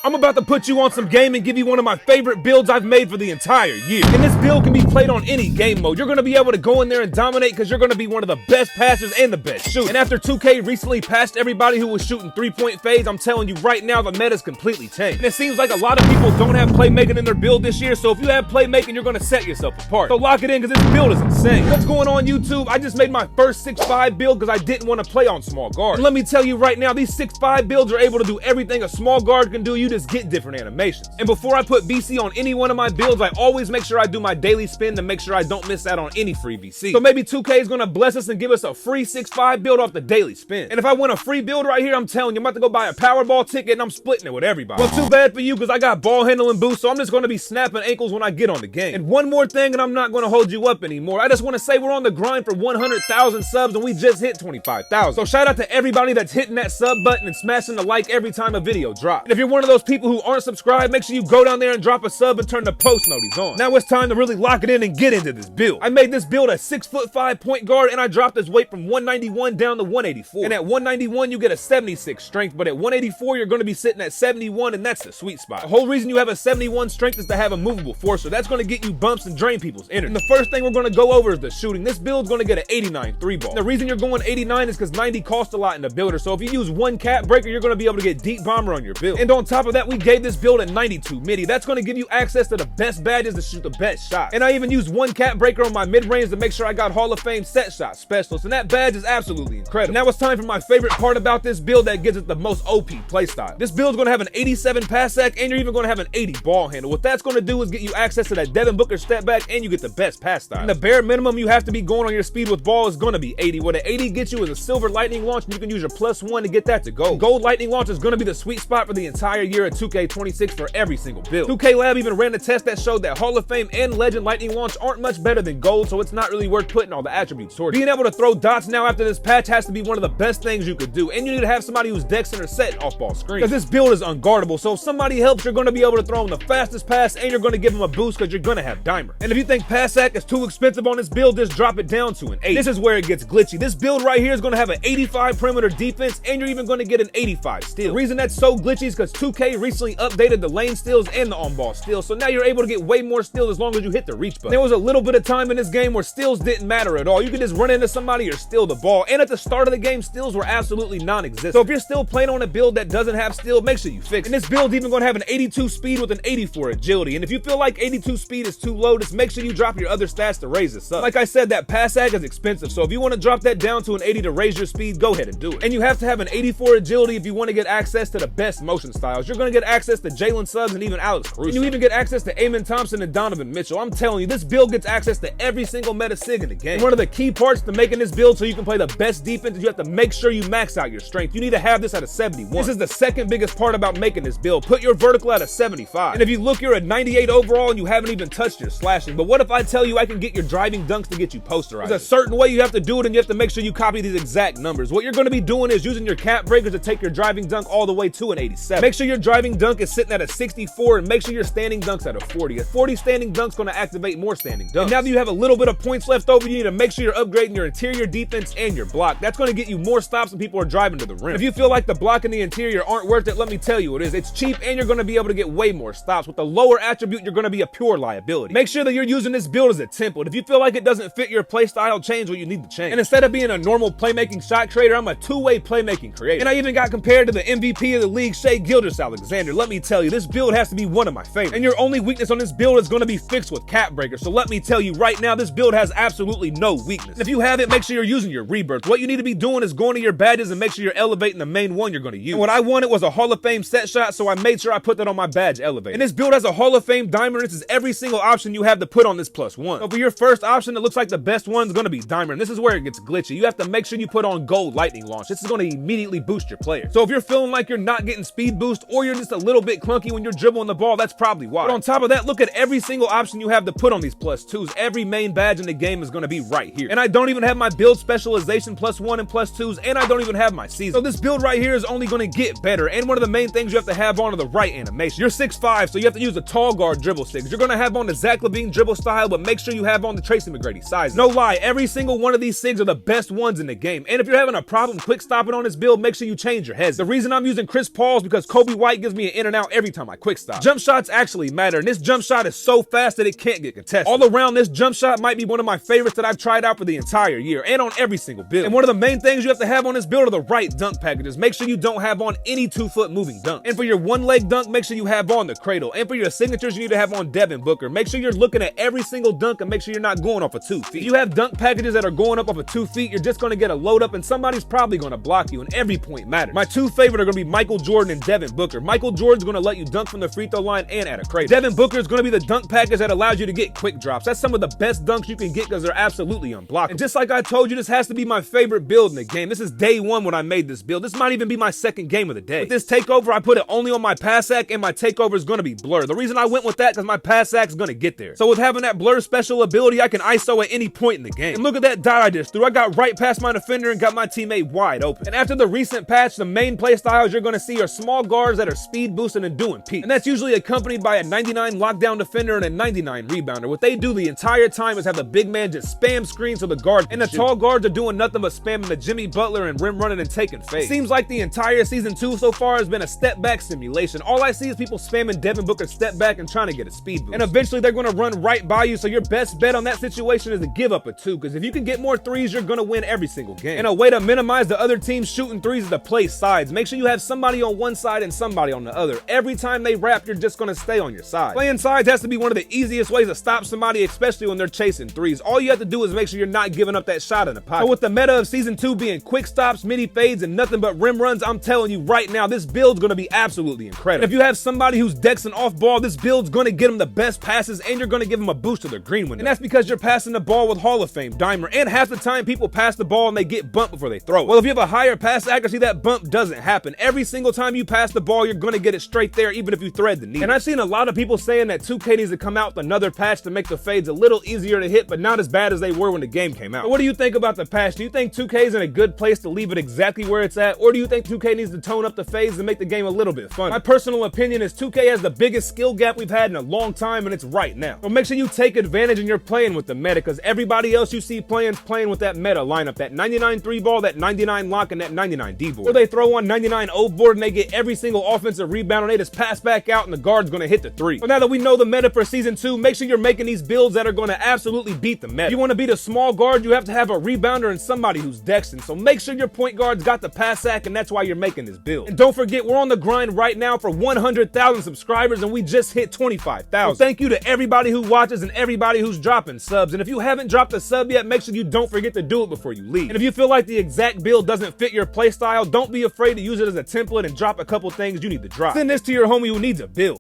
I'm about to put you on some game and give you one of my favorite builds I've made for the entire year. And this build can be played on any game mode. You're going to be able to go in there and dominate because you're going to be one of the best passers and the best shooters. And after 2K recently passed everybody who was shooting 3-point fades, I'm telling you right now, the meta's completely changed. And it seems like a lot of people don't have playmaking in their build this year, so if you have playmaking, you're going to set yourself apart. So lock it in because this build is insane. What's going on, YouTube? I just made my first 6'5 build because I didn't want to play on small guard. And let me tell you right now, these 6'5 builds are able to do everything a small guard can do. You just get different animations. And before I put VC on any one of my builds, I always make sure I do my daily spin to make sure I don't miss out on any free VC. So maybe 2K is going to bless us and give us a free 6'5 build off the daily spin. And if I win a free build right here, I'm telling you, I'm about to go buy a Powerball ticket and I'm splitting it with everybody. Well, too bad for you because I got ball handling boost, so I'm just going to be snapping ankles when I get on the game. And one more thing, and I'm not going to hold you up anymore. I just want to say we're on the grind for 100,000 subs and we just hit 25,000. So shout out to everybody that's hitting that sub button and smashing the like every time a video drops. And if you're one of those people who aren't subscribed, make sure you go down there and drop a sub and turn the post notice on. Now it's time to really lock it in and get into this build. I made this build a 6'5" point guard and I dropped his weight from 191 down to 184. And at 191 you get a 76 strength, but at 184 you're going to be sitting at 71 and that's the sweet spot. The whole reason you have a 71 strength is to have a movable force, so that's going to get you bumps and drain people's energy. And the first thing we're going to go over is the shooting. This build's going to get an 89 3 ball. And the reason you're going 89 is because 90 costs a lot in the builder, so if you use one cap breaker, you're going to be able to get deep bomber on your build. And on top of that, we gave this build a 92 midi. That's going to give you access to the best badges to shoot the best shots. And I even used one cap breaker on my mid-range to make sure I got Hall of Fame set shot specialist, and that badge is absolutely incredible. Now it's time for my favorite part about this build that gives it the most OP playstyle. This build's going to have an 87 pass sec, and you're even going to have an 80 ball handle. What that's going to do is get you access to that Devin Booker step back, and you get the best pass style. And the bare minimum you have to be going on your speed with ball is going to be 80. What an 80 gets you is a silver lightning launch, and you can use your +1 to get that to gold. Gold lightning launch is going to be the sweet spot for the entire year at 2K26 for every single build. 2K Lab even ran a test that showed that Hall of Fame and Legend lightning launch aren't much better than gold, so it's not really worth putting all the attributes towards. Being able to throw dots now after this patch has to be one of the best things you could do, and you need to have somebody who's dex center set off ball screen, because this build is unguardable, so if somebody helps, you're going to be able to throw them the fastest pass and you're going to give them a boost because you're going to have dimer. And if you think pass sack is too expensive on this build, just drop it down to an 8. This is where it gets glitchy. This build right here is going to have an 85 perimeter defense and you're even going to get an 85 steal. The reason that's so glitchy is because 2K recently updated the lane steals and the on-ball steals, so now you're able to get way more steals as long as you hit the reach button. There was a little bit of time in this game where steals didn't matter at all. You could just run into somebody or steal the ball, and at the start of the game, steals were absolutely non-existent. So if you're still playing on a build that doesn't have steal, make sure you fix it. And this build's even going to have an 82 speed with an 84 agility, and if you feel like 82 speed is too low, just make sure you drop your other stats to raise this up. Like I said, that pass sag is expensive, so if you want to drop that down to an 80 to raise your speed, go ahead and do it. And you have to have an 84 agility if you want to get access to the best motion styles. You're going to get access to Jalen Suggs and even Alex Caruso. And you even get access to Amon Thompson and Donovan Mitchell. I'm telling you, this build gets access to every single meta SIG in the game. And one of the key parts to making this build so you can play the best defense is you have to make sure you max out your strength. You need to have this at a 71. This is the second biggest part about making this build. Put your vertical at a 75. And if you look, you're at 98 overall and you haven't even touched your slashing. But what if I tell you I can get your driving dunks to get you posterized? There's a certain way you have to do it, and you have to make sure you copy these exact numbers. What you're going to be doing is using your cap breakers to take your driving dunk all the way to an 87. Make sure your driving dunk is sitting at a 64, and make sure your standing dunk's at a 40. A 40 standing dunk's going to activate more standing dunks. And now that you have a little bit of points left over, you need to make sure you're upgrading your interior defense and your block. That's going to get you more stops when people are driving to the rim. If you feel like the block and the interior aren't worth it, let me tell you it is. It's cheap and you're going to be able to get way more stops. With the lower attribute, you're going to be a pure liability. Make sure that you're using this build as a template. If you feel like it doesn't fit your playstyle, change what you need to change. And instead of being a normal playmaking shot creator, I'm a two-way playmaking creator. And I even got compared to the MVP of the league, Shai Gilgeous-Alexander. Let me tell you, this build has to be one of my favorites. And your only weakness on this build is going to be fixed with cap breaker. So let me tell you right now, this build has absolutely no weakness. And if you have it, make sure you're using your rebirth. What you need to be doing is going to your badges and make sure you're elevating the main one you're going to use. And what I wanted was a Hall of Fame set shot, so I made sure I put that on my badge elevate. And this build has a Hall of Fame dimer, and this is every single option you have to put on this +1. So for your first option, it looks like the best one's going to be dimer, and this is where it gets glitchy. You have to make sure you put on gold lightning launch. This is going to immediately boost your player. So if you're feeling like you're not getting speed boost, or you're just a little bit clunky when you're dribbling the ball, that's probably why. But on top of that, look at every single option you have to put on these +2s. Every main badge in the game is going to be right here. And I don't even have my build specialization +1 and +2s, and I don't even have my season. So this build right here is only going to get better, and one of the main things you have to have on are the right animation. You're 6'5", so you have to use the tall guard dribble sticks. You're going to have on the Zach LaVine dribble style, but make sure you have on the Tracy McGrady size. No lie, every single one of these SIGs are the best ones in the game. And if you're having a problem quick stopping on this build, make sure you change your heads. The reason I'm using Chris Paul is because Kobe White height gives me an in and out every time I quick stop. Jump shots actually matter, and this jump shot is so fast that it can't get contested. All around, this jump shot might be one of my favorites that I've tried out for the entire year, and on every single build. And one of the main things you have to have on this build are the right dunk packages. Make sure you don't have on any 2-foot moving dunk. And for your one leg dunk, make sure you have on the cradle. And for your signatures, you need to have on Devin Booker. Make sure you're looking at every single dunk and make sure you're not going off of 2 feet. If you have dunk packages that are going up off of 2 feet, you're just going to get a load up and somebody's probably going to block you, and every point matters. My two favorite are going to be Michael Jordan and Devin Booker. Michael Jordan's going to let you dunk from the free throw line and at a cradle. Devin Booker is going to be the dunk package that allows you to get quick drops. That's some of the best dunks you can get because they're absolutely unblockable. And just like I told you, this has to be my favorite build in the game. This is day one when I made this build. This might even be my second game of the day. With this takeover, I put it only on my pass act, and my takeover is going to be blur. The reason I went with that because my pass act is going to get there. So with having that blur special ability, I can ISO at any point in the game. And look at that dot I just threw. I got right past my defender and got my teammate wide open. And after the recent patch, the main play styles you're going to see are small guards that are speed boosting and doing peak. And that's usually accompanied by a 99 lockdown defender and a 99 rebounder. What they do the entire time is have the big man just spam screens so the guard and the tall guards are doing nothing but spamming the Jimmy Butler and rim running and taking fades. Seems like the entire season 2 so far has been a step back simulation. All I see is people spamming Devin Booker step back and trying to get a speed boost. And eventually they're going to run right by you, so your best bet on that situation is to give up a 2, because if you can get more threes, you're going to win every single game. And a way to minimize the other team's shooting threes is to play sides. Make sure you have somebody on one side and somebody on the other. Every time they wrap, you're just going to stay on your side. Playing sides has to be one of the easiest ways to stop somebody, especially when they're chasing threes. All you have to do is make sure you're not giving up that shot in the pocket. But with the meta of season 2 being quick stops, mini fades, and nothing but rim runs, I'm telling you right now, this build's going to be absolutely incredible. And if you have somebody who's dexing off ball, this build's going to get them the best passes, and you're going to give them a boost to their green window. And that's because you're passing the ball with Hall of Fame dimer, and half the time people pass the ball and they get bumped before they throw it. Well, if you have a higher pass accuracy, that bump doesn't happen. Every single time you pass the ball, you're going to get it straight there, even if you thread the needle. And I've seen a lot of people saying that 2K needs to come out with another patch to make the fades a little easier to hit, but not as bad as they were when the game came out. But what do you think about the patch? Do you think 2K is in a good place to leave it exactly where it's at, or do you think 2K needs to tone up the fades and make the game a little bit fun? My personal opinion is 2K has the biggest skill gap we've had in a long time, and it's right now. So make sure you take advantage and you're playing with the meta, because everybody else you see playing with that meta lineup, that 99 3 ball, that 99 lock, and that 99 D board. Or they throw on 99 O board and they get every single offensive rebound and they just pass back out and the guard's gonna hit the 3. So now that we know the meta for season 2, make sure you're making these builds that are gonna absolutely beat the meta. If you wanna beat a small guard, you have to have a rebounder and somebody who's dexing. So make sure your point guard's got the pass sack, and that's why you're making this build. And don't forget, we're on the grind right now for 100,000 subscribers and we just hit 25,000. So thank you to everybody who watches and everybody who's dropping subs. And if you haven't dropped a sub yet, make sure you don't forget to do it before you leave. And if you feel like the exact build doesn't fit your playstyle, don't be afraid to use it as a template and drop a couple things you need to drop. Send this to your homie who needs a build.